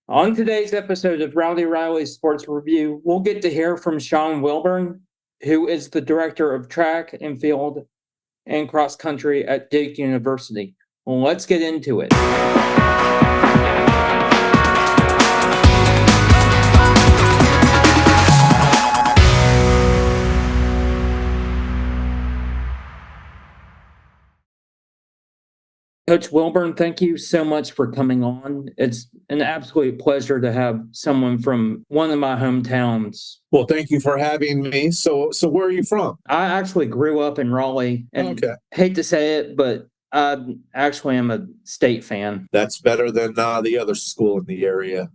On today's episode of Rowdy Riley's Sports Review, we'll get to hear from Sean Wilbourn, who is the director of track and field and cross country at Duke University. Well, let's get into it. Coach Wilbourn, thank you so much for coming on. It's an absolute pleasure to have someone from one of my hometowns. Well, thank you for having me. So where are you from? I actually grew up in Raleigh, and Okay. hate to say it, but I actually am a State fan. That's better than the other school in the area.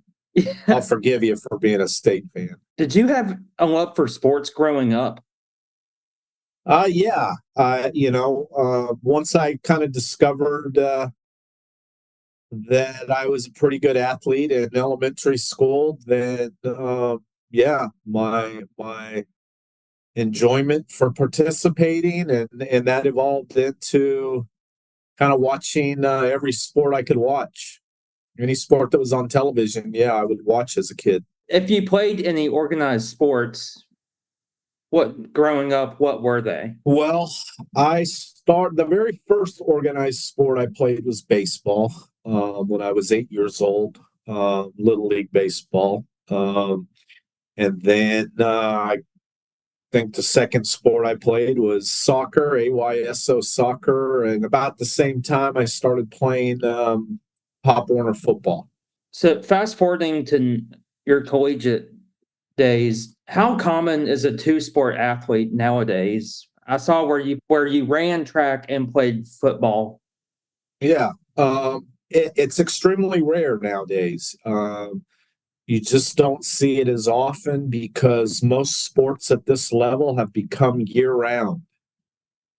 I'll forgive you for being a State fan. Did you have a love for sports growing up? Yeah. Once I kind of discovered that I was a pretty good athlete in elementary school, then yeah, my enjoyment for participating and that evolved into kind of watching every sport I could watch. Any sport that was on television, yeah, I would watch as a kid. If you played any organized sports, growing up, what were they? Well, the very first organized sport I played was baseball when I was 8 years old, Little League Baseball. And then I think the second sport I played was soccer, AYSO soccer. And about the same time, I started playing Pop Warner football. So, fast forwarding to your collegiate days, how common is a two-sport athlete nowadays? I saw where you ran track and played football. Yeah, it's extremely rare nowadays. You just don't see it as often because most sports at this level have become year-round.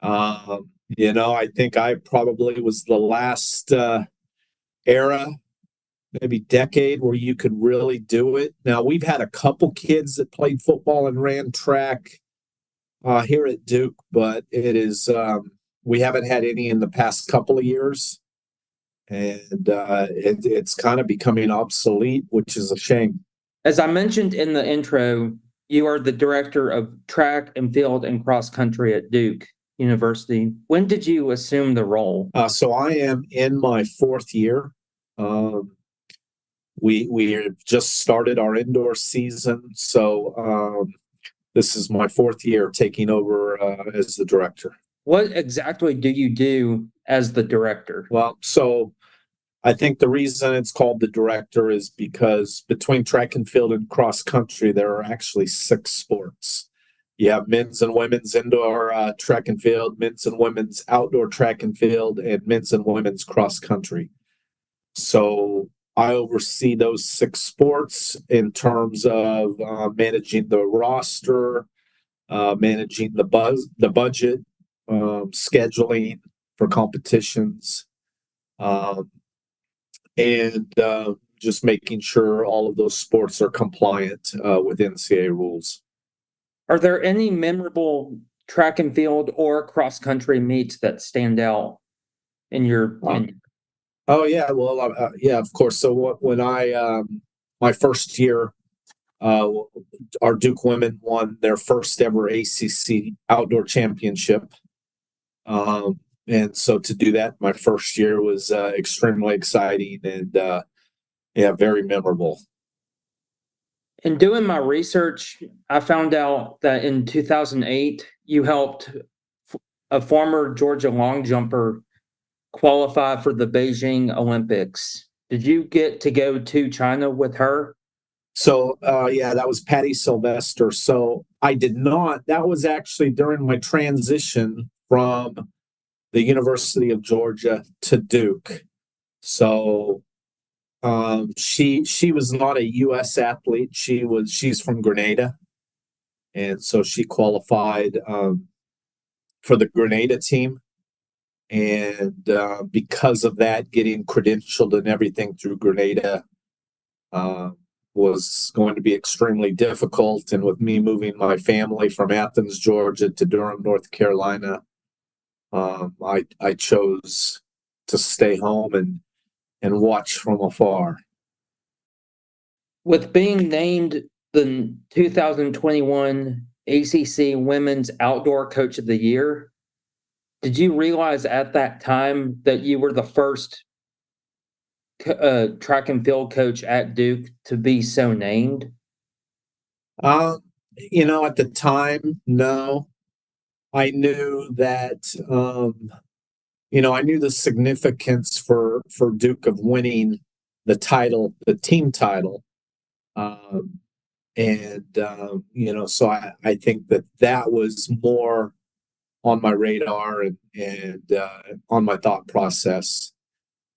I think I probably was the last era, maybe decade, where you could really do it. Now, we've had a couple kids that played football and ran track here at Duke, but we haven't had any in the past couple of years. And it's kind of becoming obsolete, which is a shame. As I mentioned in the intro, you are the director of track and field and cross country at Duke University. When did you assume the role? So I am in my fourth year. We have just started our indoor season, so this is my fourth year taking over as the director. What exactly do you do as the director? Well, so I think the reason it's called the director is because between track and field and cross country, there are actually 6 sports. You have men's and women's indoor track and field, men's and women's outdoor track and field, and men's and women's cross country. So I oversee those 6 sports in terms of managing the roster, managing the budget, scheduling for competitions, and just making sure all of those sports are compliant with NCAA rules. Are there any memorable track and field or cross country meets that stand out in your opinion? Oh yeah, well, yeah, of course. So when my first year, our Duke women won their first ever ACC outdoor championship. And so to do that my first year was extremely exciting and yeah, very memorable. In doing my research, I found out that in 2008, you helped a former Georgia long jumper qualify for the Beijing Olympics. Did you get to go to China with her? So yeah, that was Patty Sylvester. So I did not. That was actually during my transition from the University of Georgia to Duke. So she was not a U.S. athlete. She's from Grenada, and so she qualified for the Grenada team. And because of that, getting credentialed and everything through Grenada was going to be extremely difficult. And with me moving my family from Athens, Georgia to Durham, North Carolina, I chose to stay home and watch from afar. With being named the 2021 ACC Women's Outdoor Coach of the Year, did you realize at that time that you were the first track and field coach at Duke to be so named? Um, at the time, no. I knew that, I knew the significance for Duke of winning the title, the team title. Um, so I think that was more on my radar and on my thought process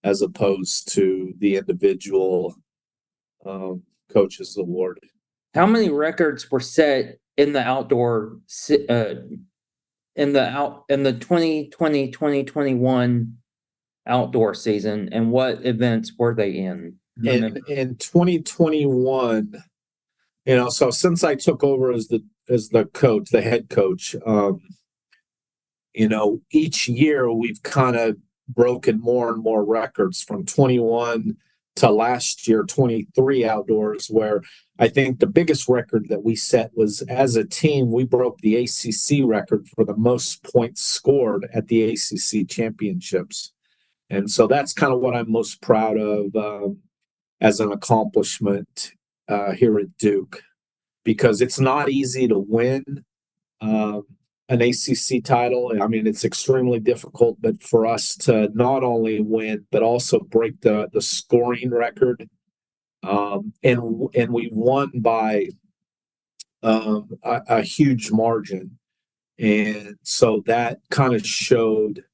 as opposed to the individual coaches award. How many records were set in the outdoor in the 2020-2021 outdoor season, and what events were they in? In 2021, so since I took over as the coach, the head coach, each year we've kind of broken more and more records from 21 to last year, 23 outdoors, where I think the biggest record that we set was as a team, we broke the ACC record for the most points scored at the ACC championships. And so that's kind of what I'm most proud of as an accomplishment here at Duke, because it's not easy to win an ACC title. I mean, it's extremely difficult, but for us to not only win, but also break the scoring record. And we won by a huge margin. And so that kind of showed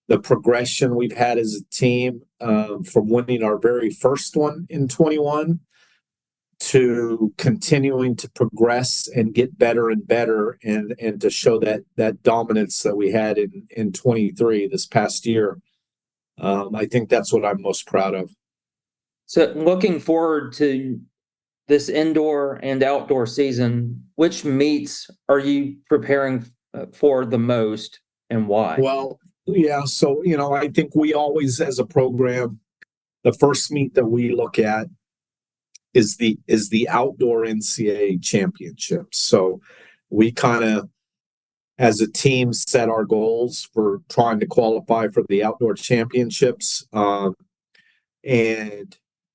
the progression we've had as a team from winning our very first one in 21 to continuing to progress and get better and better and to show that dominance that we had in 23 this past year. I think that's what I'm most proud of. So looking forward to this indoor and outdoor season, which meets are you preparing for the most and why? Well, yeah, so I think we always, as a program, the first meet that we look at is the outdoor NCAA championships. So we kind of, as a team, set our goals for trying to qualify for the outdoor championships, and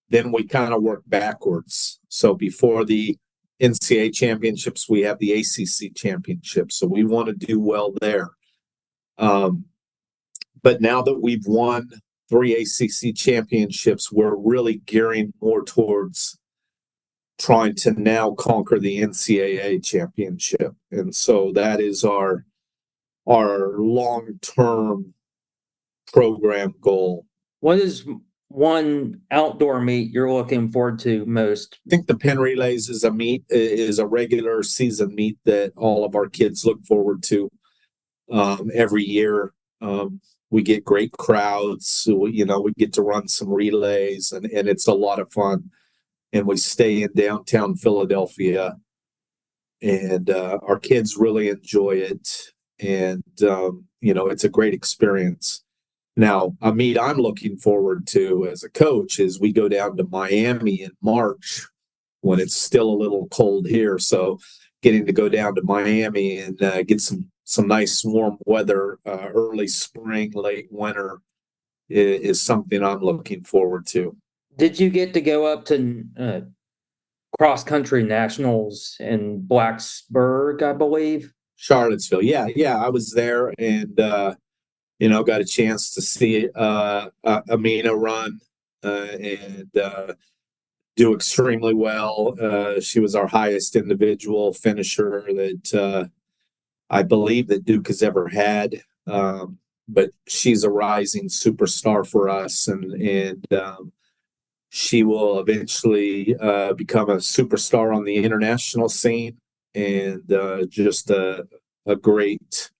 then we kind of work backwards. So before the NCAA championships, we have the ACC championships. So we want to do well there. But now that we've won 3 ACC championships, we're really gearing more towards trying to now conquer the NCAA championship. And so that is our long-term program goal. What is one outdoor meet you're looking forward to most? I think the Penn Relays is a regular season meet that all of our kids look forward to every year. We get great crowds. So we get to run some relays and it's a lot of fun. And we stay in downtown Philadelphia, and our kids really enjoy it. And, it's a great experience. Now, a meet I'm looking forward to as a coach is we go down to Miami in March when it's still a little cold here. So getting to go down to Miami and get some nice warm weather, early spring, late winter is something I'm looking forward to. Did you get to go up to cross country nationals in Blacksburg, I believe? Charlottesville. Yeah. I was there and, got a chance to see Amina run and do extremely well. She was our highest individual finisher that I believe that Duke has ever had. But she's a rising superstar for us, and she will eventually become a superstar on the international scene, and just a great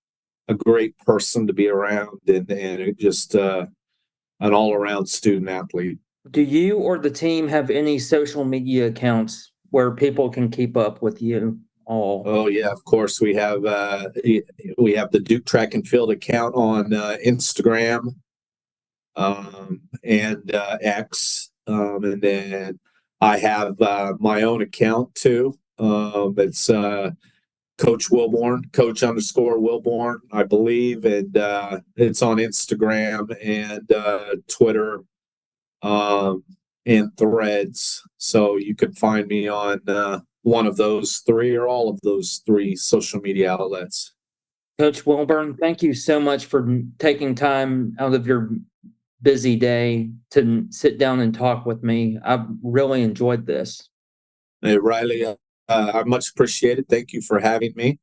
person to be around, and just an all-around student athlete. Do you or the team have any social media accounts where people can keep up with you all? Oh yeah, of course we have the Duke Track and Field account on Instagram and X, and then I have my own account too. It's Coach Wilbourn, Coach_Wilbourn, I believe, and it's on Instagram and Twitter, and Threads. So you can find me on one of those three or all of those three social media outlets. Coach Wilbourn, thank you so much for taking time out of your busy day to sit down and talk with me. I've really enjoyed this. Hey, Riley, I much appreciate it. Thank you for having me.